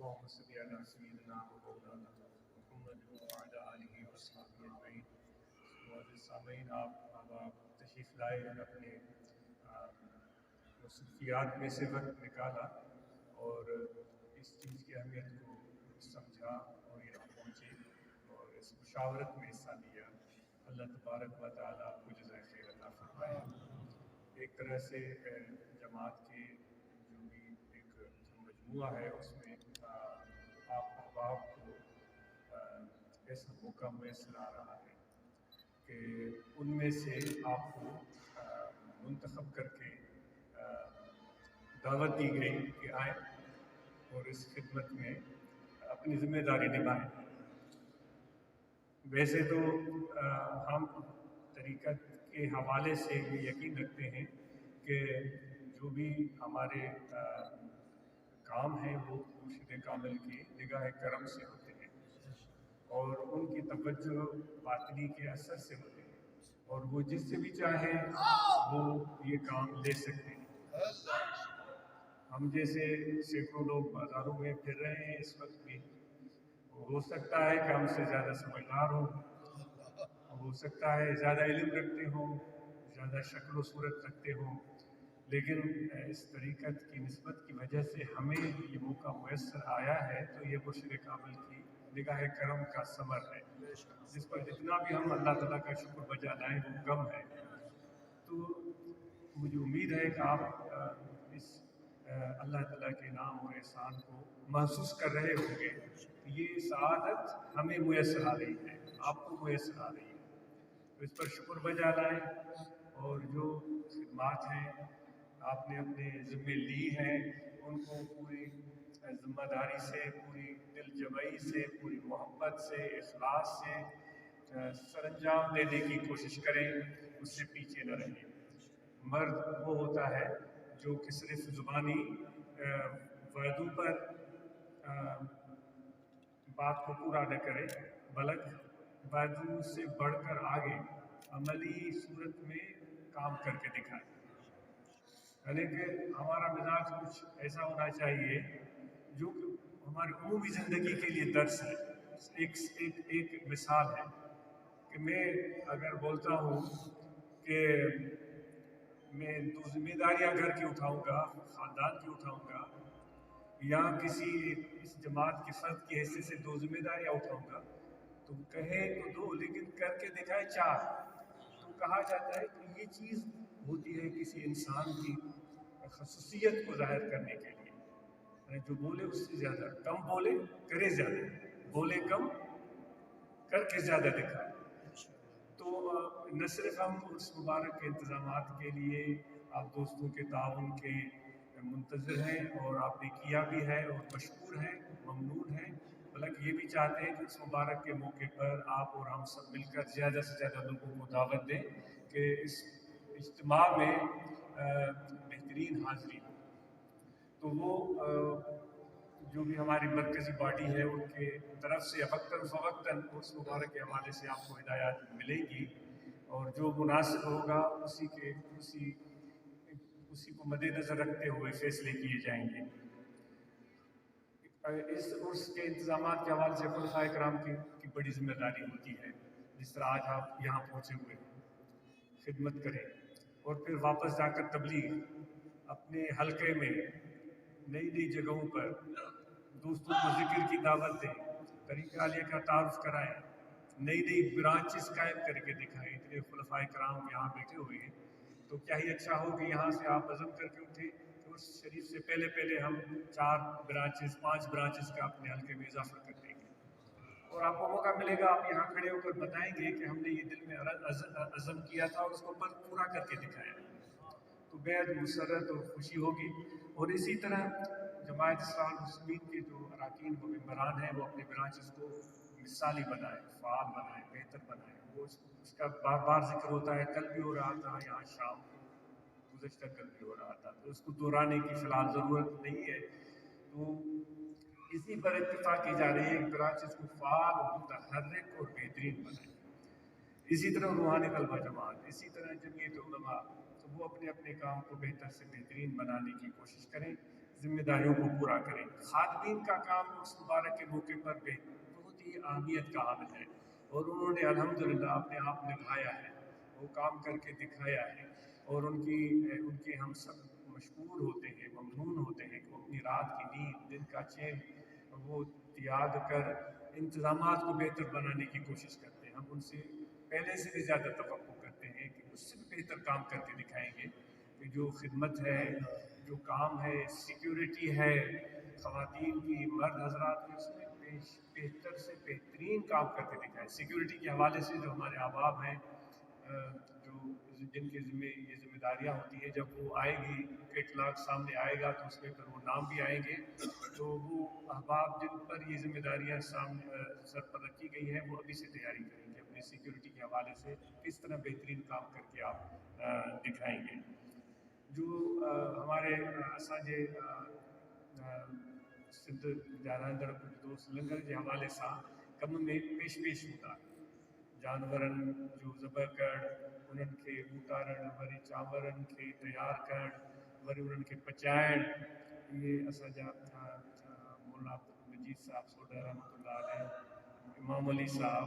اللهم صل على سيدنا ومولانا محمد وعلى آلہ وصحبہ اجمعین۔ معزز سامعین، آپ تشریف لائے، اپنے مصروفیات میں سے وقت نکالا اور اس چیز کی اہمیت کو سمجھا اور یہاں پہنچے اور اس مشاورت میں حصہ لیا۔ اللہ تبارک و تعالیٰ آپ کو جزائے خیر عطا فرمائے۔ ایک طرح سے جماعت کے جو بھی ایک مجموعہ ہے اس میں آپ احباب کو ایسا موقع میسر آ رہا ہے کہ ان میں سے آپ کو منتخب کر کے دعوت دی گئی کہ آئیں اور اس خدمت میں اپنی ذمہ داری نبھائیں۔ ویسے تو ہم طریقت کے حوالے سے یہ یقین رکھتے ہیں کہ جو بھی ہمارے کام ہیں وہ مرشد کامل کی نگاہ کرم سے ہوتے ہیں اور ان کی توجہ باطنی کے اثر سے ہوتے ہیں اور وہ جس سے بھی چاہیں وہ یہ کام لے سکتے ہیں۔ ہم جیسے سینکڑوں لوگ بازاروں میں پھر رہے ہیں اس وقت بھی، ہو سکتا ہے کہ ہم سے زیادہ سمجھدار ہوں، ہو سکتا ہے زیادہ علم رکھتے ہوں، زیادہ شکل و صورت رکھتے ہوں، لیکن اس طریقت کی نسبت کی وجہ سے ہمیں یہ موقع میسر آیا ہے تو یہ مرشد کامل کی نگاہ کرم کا ثمر ہے، جس پر جتنا بھی ہم اللہ تعالیٰ کا شکر بجا لائیں وہ کم ہے۔ تو مجھے امید ہے کہ آپ اس اللہ تعالیٰ کے انعام اور احسان کو محسوس کر رہے ہوں گے۔ یہ سعادت ہمیں میسر آ رہی ہے، آپ کو میسر آ رہی ہے، تو اس پر شکر بجا لائیں اور جو خدمات ہیں آپ نے اپنے ذمے لی ہیں ان کو پوری ذمہ داری سے، پوری دل جمعی سے، پوری محبت سے، اخلاص سے سر انجام دینے کی کوشش کریں، اس سے پیچھے نہ رہیں۔ مرد وہ ہوتا ہے جو کہ صرف زبانی وعدوں پر بات کو پورا نہ کرے بلکہ وعدوں سے بڑھ کر آگے عملی صورت میں کام کر کے دکھائے۔ یعنی کہ ہمارا مزاج کچھ ایسا ہونا چاہیے جو کہ ہماری عمومی زندگی کے لیے درس ہے۔ ایک مثال ہے کہ میں اگر بولتا ہوں کہ میں دو ذمہ داریاں گھر کی اٹھاؤں گا، خاندان کی اٹھاؤں گا، یا کسی اس جماعت کے فرد کی حیثیت سے دو ذمہ داریاں اٹھاؤں گا، تو کہے تو دو لیکن کر کے دکھائے چار، تو کہا جاتا ہے کہ یہ چیز ہوتی ہے کسی انسان کی خصوصیت کو ظاہر کرنے کے لیے، یعنی جو بولے اس سے زیادہ، کم بولے کرے زیادہ، بولے کم کر کے زیادہ دکھائے۔ تو نہ صرف ہم اس مبارک کے انتظامات کے لیے آپ دوستوں کے تعاون کے منتظر ہیں اور آپ نے کیا بھی ہے اور مشکور ہیں، ممنون ہیں، بلکہ یہ بھی چاہتے ہیں کہ اس مبارک کے موقع پر آپ اور ہم سب مل کر زیادہ سے زیادہ لوگوں کو دعوت دیں کہ اس اجتماع میں بہترین حاضری ہو۔ تو وہ جو بھی ہماری مرکزی باڈی ہے ان کے طرف سے وقتاً فوقتاً اس مبارک کے حوالے سے آپ کو ہدایات ملے گی اور جو مناسب ہوگا اسی کو مد نظر رکھتے ہوئے فیصلے کیے جائیں گے۔ اس عرس کے انتظامات کے حوالے سے خلفائے کرام کی بڑی ذمہ داری ہوتی ہے، جس طرح آج آپ یہاں پہنچے ہوئے ہیں، خدمت کریں اور پھر واپس جا کر تبلیغ، اپنے حلقے میں نئی نئی جگہوں پر دوستوں کو ذکر کی دعوت دیں، طریقہ عالیہ کا تعارف کرائیں، نئی نئی برانچز قائم کر کے دکھائیں۔ اتنے خلفائے کرام یہاں بیٹھے ہوئے ہیں تو کیا ہی اچھا ہو کہ یہاں سے آپ عزم کر کے اٹھے کہ اس شریف سے پہلے ہم 4 برانچز 5 برانچز کا اپنے حلقے میں اضافہ کر دیں گے اور آپ کو موقع ملے گا، آپ یہاں کھڑے ہو کر بتائیں گے کہ ہم نے یہ دل میں عزم کیا تھا اور اس کو پورا کر کے دکھایا، تو بےحد مسرت اور خوشی ہوگی۔ اور اسی طرح جماعت اسلامی المسلمین کے جو اراکین و ممبران ہیں وہ اپنے برانچز کو مثالی بنائیں، فعال بنائیں، بہتر بنائیں۔ وہ اس کا بار بار ذکر ہوتا ہے، کل بھی ہو رہا تھا یہاں شام کو، گزشتہ کل بھی ہو رہا تھا، تو اس کو دہرانے کی فی الحال ضرورت نہیں ہے۔ تو اسی پر اتفاق کی جا رہی ہے کہ برانچز کو فعال اور متحرک اور بہترین بنائیں۔ اسی طرح روحانی طلبہ جماعت، اسی طرح جمعیت علماء، تو وہ اپنے اپنے کام کو بہتر سے بہترین بنانے کی کوشش کریں، ذمہ داریوں کو پورا کریں. خادمین کا کام اس مبارک کے موقع پر بہت ہی اہمیت کا حامل ہے اور انہوں نے الحمدللہ اپنے آپ نبھایا ہے، وہ کام کر کے دکھایا ہے اور ان کے ہم سب مشکور ہوتے ہیں، ممنون ہوتے ہیں کہ وہ اپنی رات کی نیند، دن کا چین وہ تیاگ کر انتظامات کو بہتر بنانے کی کوشش کرتے ہیں. ہم ان سے پہلے سے بھی زیادہ توقع کرتے ہیں کہ اس سے بھی بہتر کام کر کے دکھائیں گے کہ جو خدمت ہے، جو کام ہے، سیکیورٹی ہے خواتین کی، مرد حضرات کی، اس میں بہتر سے بہترین کام کر کے دکھائیں. سیکیورٹی کے حوالے سے جو ہمارے احباب ہیں، جو جن کے ذمہ یہ ذمہ داریاں ہوتی ہیں، جب وہ آئے گی کیٹلاگ سامنے آئے گا تو اس میں پھر وہ نام بھی آئیں گے، تو وہ احباب جن پر یہ ذمہ داریاں سامنے سر پر رکھی گئی ہیں وہ ابھی سے تیاری کریں گے اپنی سیکیورٹی کے حوالے سے کس طرح بہترین کام کر کے آپ دکھائیں گے. جو ہمارے اساجے سندھ جانندڑ کچھ دوست لنگر کے حوالے سے کم میں پیش ہوتا جانورن جو ذبح کر انہن کے اتارن وری چاورن کے تیار کر وری انہن کے پچائن. یہ اساجا مولانا مجید صاحب سوڈا رحمۃ اللہ علیہ، امام علی صاحب